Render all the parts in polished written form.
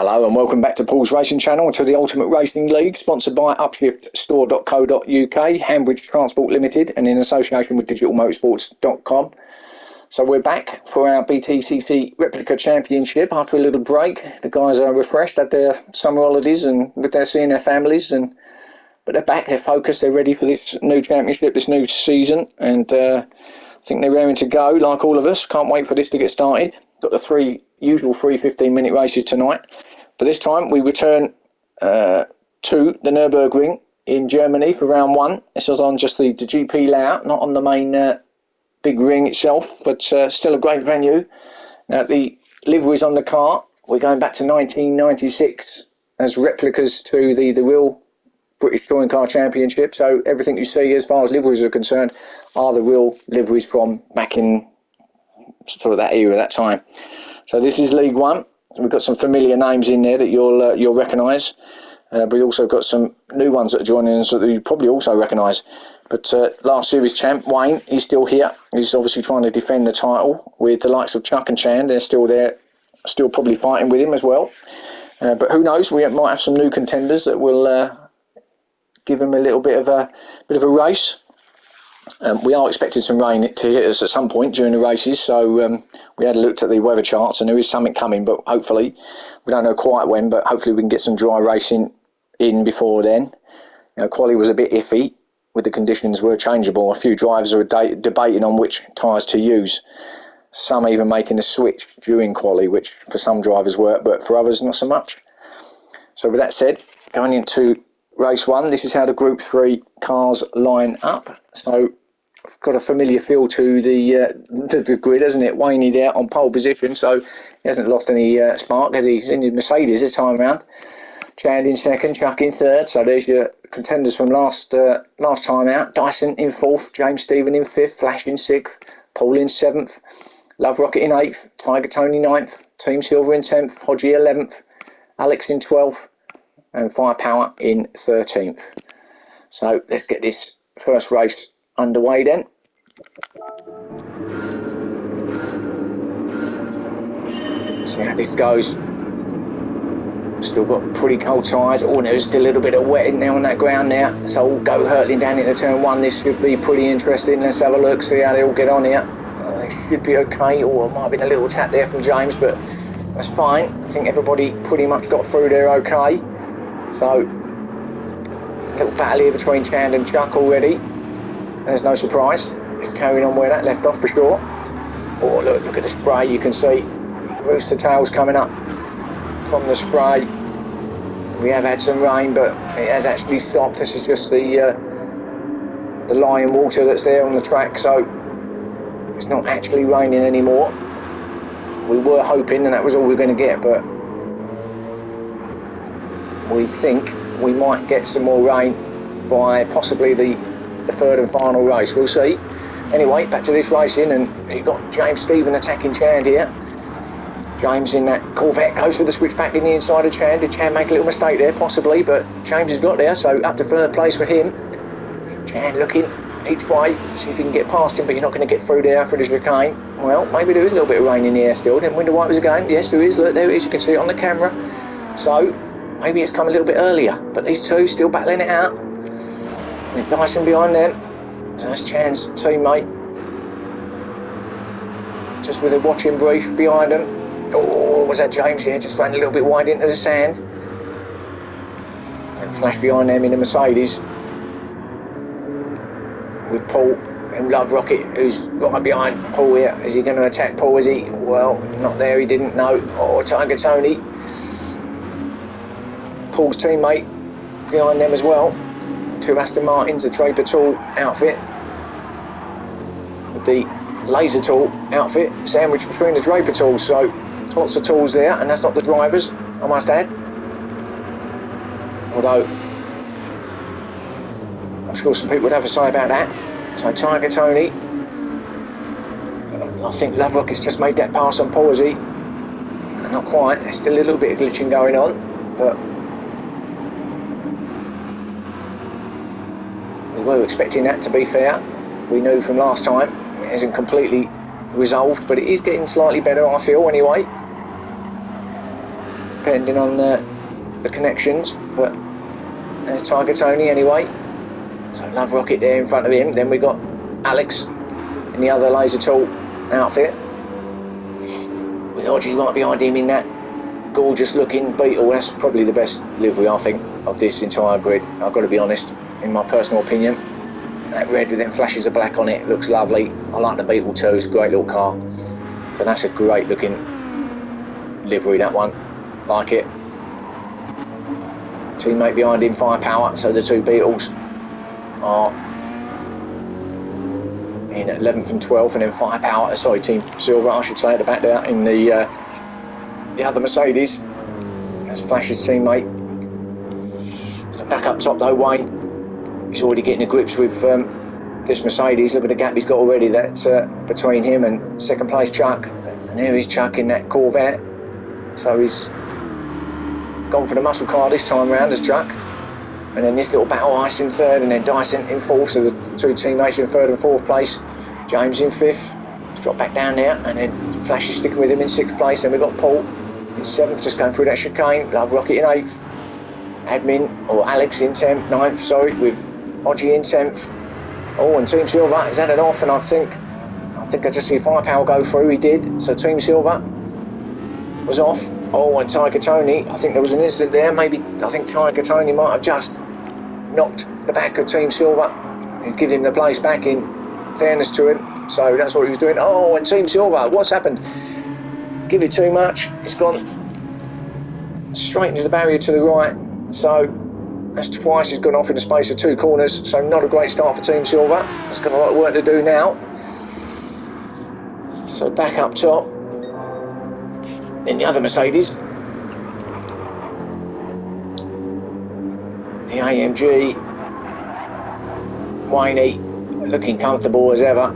Hello and welcome back to Paul's Racing Channel, to the Ultimate Racing League, sponsored by upshiftstore.co.uk, Hanbridge Transport Limited, and in association with digitalmotorsports.com. So we're back for our BTCC Replica Championship after a little break. The guys are refreshed, had their summer holidays and with their seeing their families, but they're back, they're focused, they're ready for this new championship, this new season, and I think they're raring to go, like all of us. Can't wait for this to get started. Got the usual 15-minute races tonight, but this time we return to the Nurburgring in Germany for round one. This is on just the GP layout, not on the main big ring itself, but still a great venue. Now the liveries on the car, we're going back to 1996 as replicas to the real British Touring Car Championship, so everything you see as far as liveries are concerned are the real liveries from back in sort of that era, that time. So this is League One. We've got some familiar names in there that you'll recognise, but we also got some new ones that are joining us that you probably also recognise. But last series champ Wayne, he's still here. He's obviously trying to defend the title with the likes of Chuck and Chan. They're still there, still probably fighting with him as well. But who knows? We might have some new contenders that will give him a little bit of a race. We are expecting some rain to hit us at some point during the races, so we had a look at the weather charts and there is something coming, but hopefully, we don't know quite when, but hopefully we can get some dry racing in before then. Quali was a bit iffy with the conditions were changeable. A few drivers were debating on which tyres to use, some even making a switch during quali, which for some drivers worked, but for others not so much. So with that said, going into race one, this is how the Group 3 cars line up. So I've got a familiar feel to the grid, hasn't it? Wayne there on pole position, so he hasn't lost any spark as he's in his Mercedes this time round. Chad in second, Chuck in third. So there's your contenders from last time out. Dyson in fourth, James Stephen in fifth, Flash in sixth, Paul in seventh, Love Rocket in eighth, Tiger Tony ninth, Team Silver in 10th, Hodgie 11th, Alex in 12th, and Firepower in 13th. So let's get this first race underway then. See how this goes. Still got pretty cold tyres. Oh, there's still a little bit of wet in there on that ground now. So we'll go hurtling down into turn one. This should be pretty interesting. Let's have a look, see how they all get on here. They should be okay. Oh, it might have been a little tap there from James, but that's fine. I think everybody pretty much got through there okay. So, a little battle here between Chand and Chuck already. There's no surprise. It's carrying on where that left off for sure. Oh, look at the spray. You can see rooster tails coming up from the spray. We have had some rain, but it has actually stopped. This is just the lying water that's there on the track, so it's not actually raining anymore. We were hoping, and that was all we were going to get, but we think we might get some more rain by possibly the third and final race. We'll see. Anyway, back to this racing, and you've got James Stephen attacking Chand here. James in that Corvette goes for the switchback in the inside of Chand. Did Chand make a little mistake there? Possibly, but James has got there, so up to third place for him. Chand looking each way, see if he can get past him, but you're not going to get through there for the chicane. Well, maybe there is a little bit of rain in the air still. Then window wipers again. Yes, there is. Look, there it is. You can see it on the camera. So maybe it's come a little bit earlier, but these two still battling it out. And Dyson behind them. So that's Chan's teammate. Just with a watching brief behind them. Oh, was that James here? Just ran a little bit wide into the sand. And Flash behind them in the Mercedes. With Paul and Love Rocket, who's right behind Paul here. Is he going to attack Paul? Is he? Well, not there. He didn't know. Oh, Tiger Tony. Paul's teammate behind them as well. Two Aston Martins, a Draper Tool outfit. With the Laser Tool outfit sandwiched between the Draper Tools. So lots of tools there, and that's not the drivers, I must add. Although I'm sure some people would have a say about that. So Tiger Tony, I think Love Rocket's just made that pass on Paul, has he? Not quite. There's still a little bit of glitching going on, but we were expecting that, to be fair. We knew from last time it isn't completely resolved, but it is getting slightly better, I feel, anyway. depending on the connections. But there's Tiger Tony anyway. So Love Rocket there in front of him. Then we got Alex in the other laser tool outfit, with Odgie right behind him in that gorgeous looking Beetle. That's probably the best livery, I think, of this entire grid. I've got to be honest, in my personal opinion. That red with them flashes of black on it looks lovely. I like the Beetle too, it's a great little car. So that's a great looking livery, that one. Like it. Teammate behind him, Firepower. So the two Beetles are in 11th and 12th, and then Firepower, sorry, Team Silver, I should say, at the back there in the other Mercedes. That's Flash's teammate. So back up top though, Wayne. He's already getting the grips with this Mercedes. Look at the gap he's got already. That's between him and second place Chuck. And here he's Chuck in that Corvette. So he's gone for the muscle car this time round as Chuck. And then this little battle, Ice in third, and then Dyson in fourth. So the two teammates in third and fourth place. James in fifth. He's dropped back down there. And then Flash is sticking with him in sixth place. Then we've got Paul in seventh, just going through that chicane. Love Rocket in eighth. Admin, or Alex in 10th, ninth, sorry, with Odgie in 10th. Oh, and Team Silver has had it off, and I think I just see Firepower go through. He did. So Team Silver was off. Oh, and Tiger Tony, I think there was an incident there. Maybe, I think Tiger Tony might have just knocked the back of Team Silver and give him the place back, in fairness to him. So that's what he was doing. Oh, and Team Silver, what's happened? Give it too much. It's gone straight into the barrier to the right. So that's twice he's gone off in the space of two corners. So not a great start for Team Silver. It's got a lot of work to do now. So back up top. Then the other Mercedes, the AMG, Wayne looking comfortable as ever.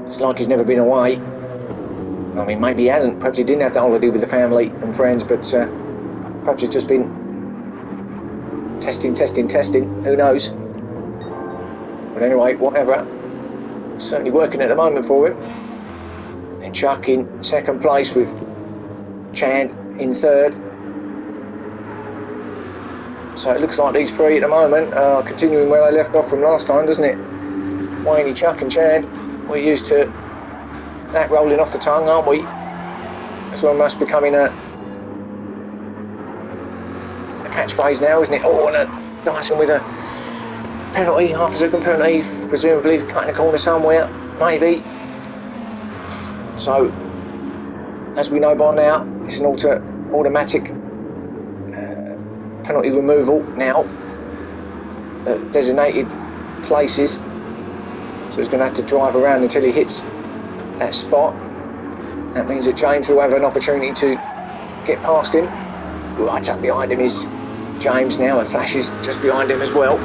It's like he's never been away. I mean, maybe he hasn't. Perhaps he didn't have the holiday with the family and friends, but perhaps he's just been testing. Who knows? But anyway, whatever. It's certainly working at the moment for him. And Chuck in second place with Chand in third. So it looks like these three at the moment are continuing where they left off from last time, doesn't it? Wayne, Chuck and Chand. We're used to that rolling off the tongue, aren't we? This one must be becoming a catchphrase now, isn't it? Oh, and a Dyson with a penalty, half a second penalty, presumably cutting a corner somewhere, maybe. So, as we know by now, it's an automatic penalty removal now at designated places. So he's going to have to drive around until he hits that spot. That means that James will have an opportunity to get past him. Right up behind him is James now, and Flash is just behind him as well.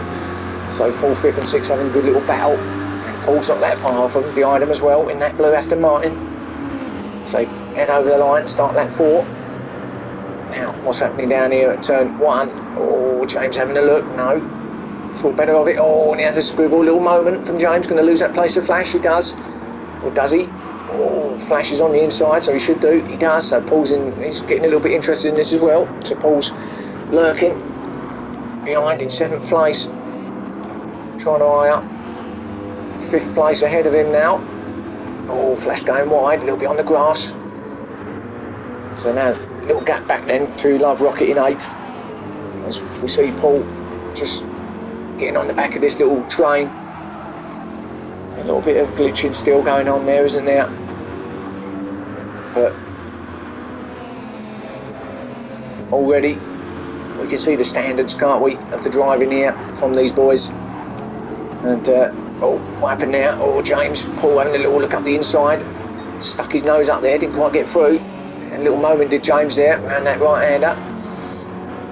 So 4th, 5th and 6th having a good little battle. And Paul's not that far from behind him as well in that blue Aston Martin. So head over the line, start lap 4. Now, what's happening down here at turn 1? Oh, James having a look. No. Thought better of it. Oh, and he has a squiggle little moment from James. Going to lose that place to Flash. He does. Or does he? Oh, Flash is on the inside, so he should do. He does. So Paul's in. He's getting a little bit interested in this as well. So Paul's lurking behind in 7th place. Trying to eye up. 5th place ahead of him now. Oh, Flash going wide. A little bit on the grass. So now, a little gap back then to Love Rocket in 8th. As we see Paul just getting on the back of this little train. A little bit of glitching still going on there, isn't there? But already we can see the standards, can't we, of the driving here from these boys. And oh, what happened there? Oh, James, Paul having a little look up the inside, stuck his nose up there, didn't quite get through. A little moment did James there around that right-hander.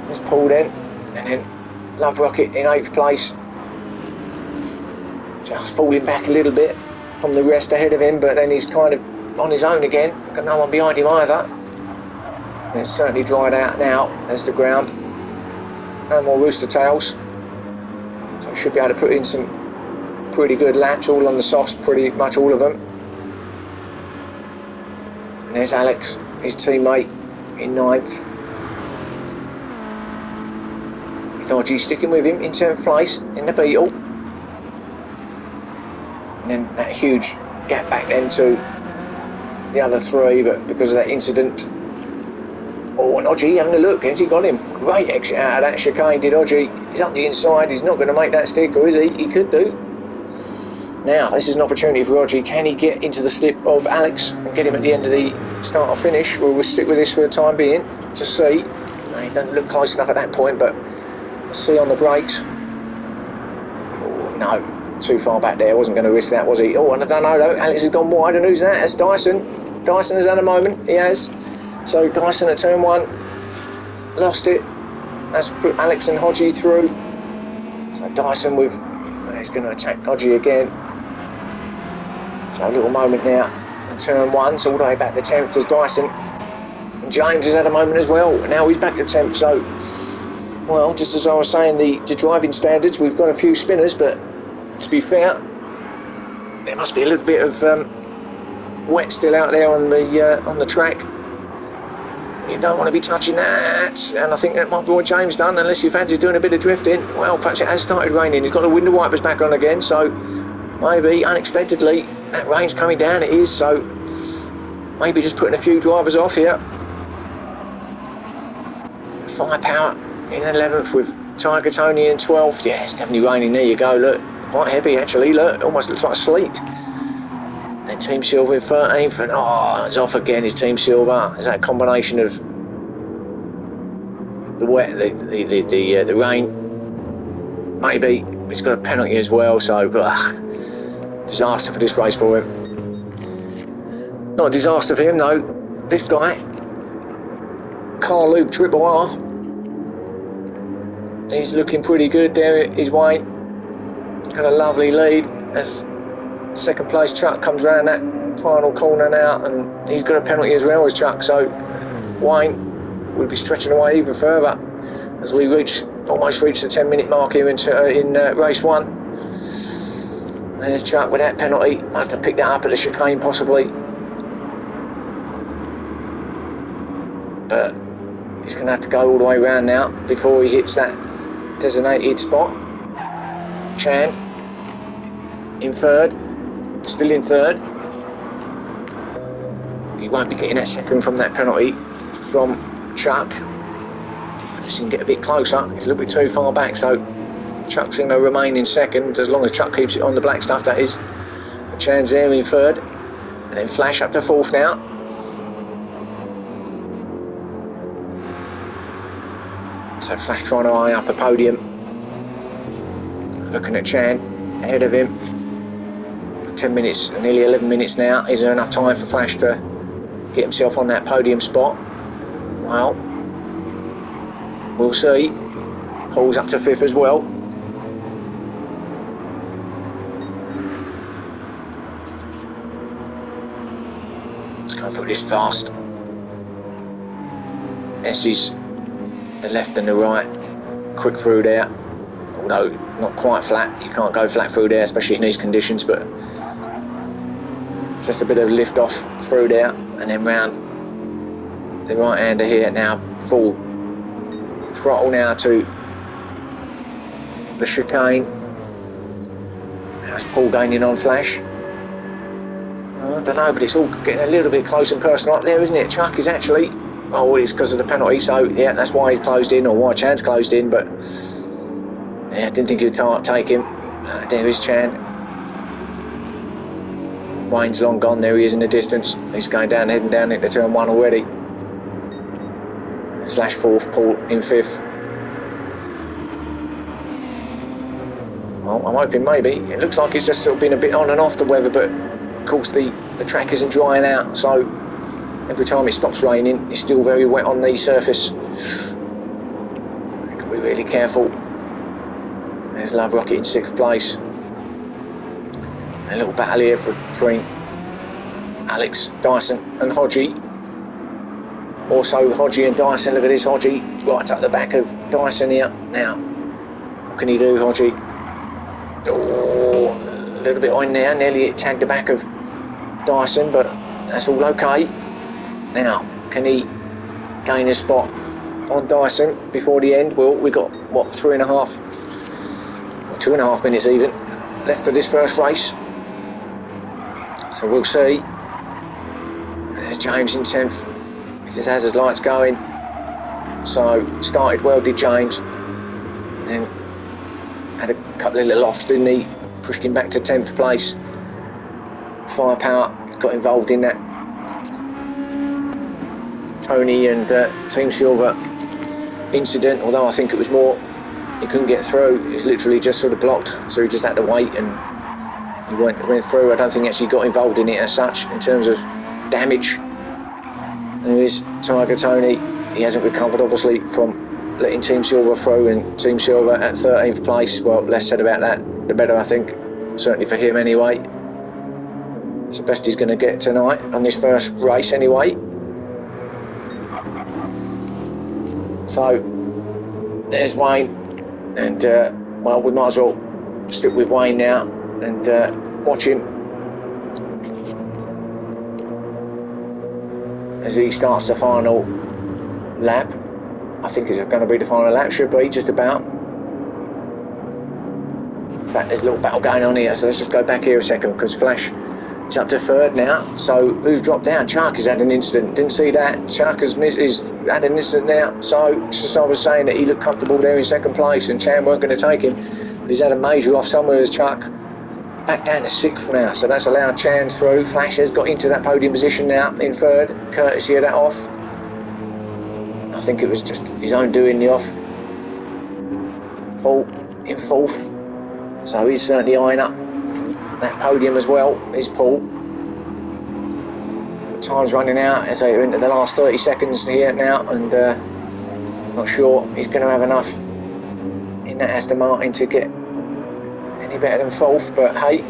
There's Paul then, and then Love Rocket in 8th place. Just falling back a little bit from the rest ahead of him, but then he's kind of on his own again. Got no one behind him either. And it's certainly dried out now. There's the ground. No more rooster tails. So should be able to put in some pretty good laps, all on the softs, pretty much all of them. And there's Alex, his teammate, in 9th. Hodgie sticking with him in 10th place in the Beetle. And then that huge gap back then to the other 3, but because of that incident. Oh, and Hodgie having a look, has he got him? Great exit out of that chicane, did Hodgie. He's up the inside, he's not going to make that stick, or is he? He could do. Now, this is an opportunity for Hodgie. Can he get into the slip of Alex and get him at the end of the start or finish? Well, we'll stick with this for the time being to see. No, he doesn't look close enough at that point, but let's see on the brakes. Oh, no, too far back there. Wasn't going to risk that, was he? Oh, and I don't know though. Alex has gone wide, and who's that? That's Dyson. Dyson has had a moment. He has. So Dyson at turn 1 lost it. That's put Alex and Hodgie through. So Dyson with, he's going to attack Hodgie again. So a little moment now in turn 1, so all the way back to 10th does Dyson. And James has had a moment as well. Now he's back to 10th, so, well, just as I was saying, the driving standards, we've got a few spinners, but to be fair, there must be a little bit of wet still out there on the track. You don't want to be touching that, and I think that might be what James done, unless you fancy doing a bit of drifting. Well, perhaps it has started raining. He's got the window wipers back on again, so maybe unexpectedly that rain's coming down. It is, so maybe just putting a few drivers off here. Firepower in 11th with Tiger Tony in 12th. Yeah, it's definitely raining. There you go. Look, quite heavy actually. Look, almost looks like sleet. Then Team Silver in 13th, and oh, it's off again. Is Team Silver? Is that a combination of the wet, the rain? Maybe he's got a penalty as well. So, disaster for this race for him. Not a disaster for him though. This guy, Car Loop Triple R, he's looking pretty good there. Is Wayne got a lovely lead as second place Chuck comes around that final corner now, and he's got a penalty as well as Chuck. So Wayne will be stretching away even further as we almost reach the 10-minute mark here in race 1. There's Chuck with that penalty. Must have picked that up at the chicane possibly. But he's going to have to go all the way around now before he hits that designated spot. Chan in 3rd, still in 3rd. He won't be getting that second from that penalty from Chuck. Let's see him get a bit closer. He's a little bit too far back, so Chuck's going to remain in 2nd, as long as Chuck keeps it on the black stuff, that is. Chan's there in 3rd, and then Flash up to 4th now. So Flash trying to eye up a podium. Looking at Chan, ahead of him. 10 minutes, nearly 11 minutes now. Is there enough time for Flash to get himself on that podium spot? Well, we'll see. Paul's up to 5th as well. Going through this fast. S is the left and the right. Quick through there. Although not quite flat. You can't go flat through there, especially in these conditions, but it's just a bit of lift off through there and then round the right hander here. Now full throttle now to the chicane. Now it's Paul gaining on Flash. I don't know, but it's all getting a little bit close and personal up there, isn't it? Chuck is actually, oh, it's because of the penalty, so yeah, that's why he's closed in, or why Chan's closed in, but yeah, I didn't think he'd take him. There is Chan. Wayne's long gone, there he is in the distance. He's going down, heading down into turn 1 already. Flash 4th, Paul in 5th. Well, I'm hoping maybe. It looks like it's just sort of been a bit on and off the weather, but of course the track isn't drying out, so every time it stops raining, it's still very wet on the surface. We've got to be really careful. There's Love Rocket in 6th place. A little battle here between Alex, Dyson and Hodgie. Also Hodgie and Dyson, look at this, Hodgie right at the back of Dyson here. Now, what can he do, Hodgie? Oh, a little bit on there, nearly it tagged the back of Dyson, but that's all okay. Now, can he gain a spot on Dyson before the end? Well, we got, what, 2.5 minutes even left of this first race. So we'll see. There's James in 10th. He just has his lights going. So started well, did James. Then had a couple of little offs, didn't he? Pushed him back to 10th place. Firepower got involved in that Tony and Team Silver incident, although I think it was more he couldn't get through. It was literally just sort of blocked, so he just had to wait and he went through. I don't think he actually got involved in it as such in terms of damage. And there's Tiger Tony. He hasn't recovered obviously from letting Team Silver through, and Team Silver at 13th place. Well, less said about that the better, I think, certainly for him anyway. It's the best he's going to get tonight on this first race anyway. So there's Wayne, and well, we might as well stick with Wayne now and watch him as he starts the final lap. I think it's going to be the final lap, should be just about. In fact, there's a little battle going on here, so let's just go back here a second, because Flash is up to 3rd now. So who's dropped down? Chuck has had an incident. Didn't see that. Chuck has had an incident now. So just as I was saying that he looked comfortable there in 2nd place and Chan weren't going to take him, but he's had a major off somewhere as Chuck. Back down to 6th now, so that's allowed Chan through. Flash has got into that podium position now in 3rd, courtesy of that off. I think it was just his own doing, the off. Paul in 4th, so he's certainly eyeing up that podium as well, is Paul. The time's running out as they're into the last 30 seconds here now, and not sure he's going to have enough in that Aston Martin to get any better than 4th, but hey,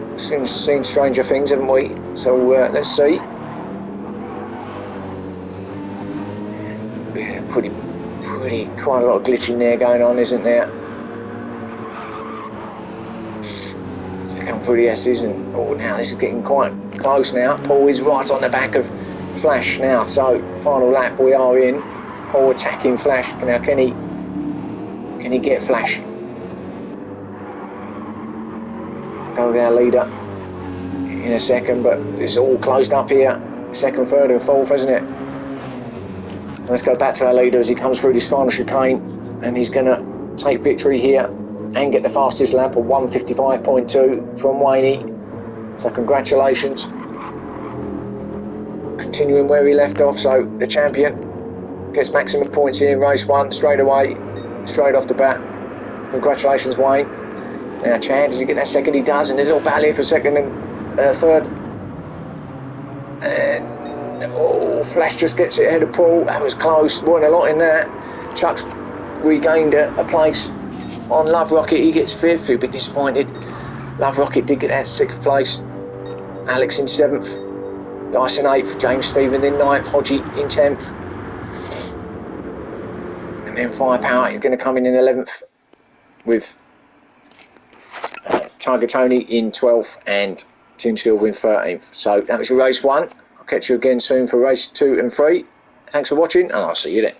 we've seen stranger things, haven't we? So let's see. Yeah, quite a lot of glitching there going on, isn't there? So come through the S's, and oh, now this is getting quite close now. Paul is right on the back of Flash now, so final lap we are in. Paul attacking Flash. Now can he get Flash? Go with our leader in a second, but it's all closed up here. 2nd, 3rd and 4th, isn't it? Let's go back to our leader as he comes through this final chicane, and he's going to take victory here and get the fastest lap of 1:55.2 from Wayne. So congratulations. Continuing where he left off, so the champion gets maximum points here in race 1 straight away, straight off the bat. Congratulations, Wayne. Now Chan, does he get that 2nd? He does, and there's a little battle here for 2nd and 3rd. And oh, Flash just gets it ahead of Paul. That was close, wasn't a lot in that. Chuck's regained a place on Love Rocket. He gets 5th, he'll be disappointed. Love Rocket did get that 6th place. Alex in 7th. Dyson 8th, James Stephen in 9th, Hodgie in 10th. And then Firepower is going to come in 11th with Tiger Tony in 12th and Team Silver in 13th. So that was your race 1. I'll catch you again soon for race 2 and 3. Thanks for watching, and I'll see you then.